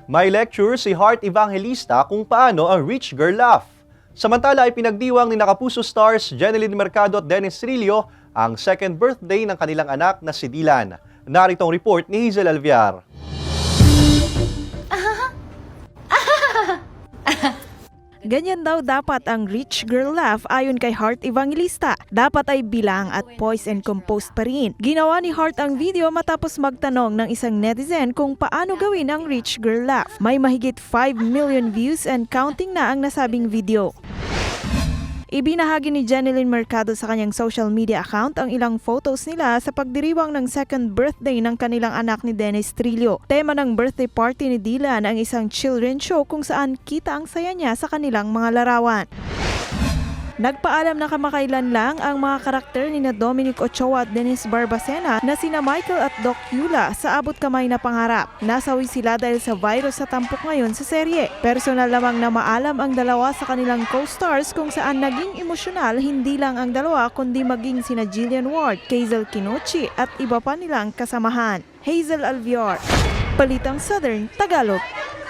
May lecture si Heart Evangelista kung paano ang rich girl laugh. Samantala ay pinagdiwang ni Nakapuso stars Jeneline Mercado at Dennis Trillo ang second birthday ng kanilang anak na si Dylan. Narito ang report ni Hazel Alviar. Ganyan daw dapat ang rich girl laugh ayon kay Heart Evangelista. Dapat ay bilang at poised and composed pa rin. Ginawa ni Heart ang video matapos magtanong ng isang netizen kung paano gawin ang rich girl laugh. May mahigit 5 million views and counting na ang nasabing video. Ibinahagi ni Jeneline Mercado sa kanyang social media account ang ilang photos nila sa pagdiriwang ng second birthday ng kanilang anak ni Dennis Trillo. Tema ng birthday party ni Dylan ang isang children show kung saan kita ang saya niya sa kanilang mga larawan. Nagpaalam na kamakailan lang ang mga karakter ni na Dominic Ochoa at Dennis Barbacena na sina Michael at Doc Yula sa abot kamay na pangarap. Nasawi sila dahil sa virus sa tampok ngayon sa serye. Personal lamang na maalam ang dalawa sa kanilang co-stars kung saan naging emosyonal hindi lang ang dalawa kundi maging sina Jillian Ward, Hazel Kinochi at iba pa nilang kasamahan. Hazel Alviar, Balitang Southern, Tagalog.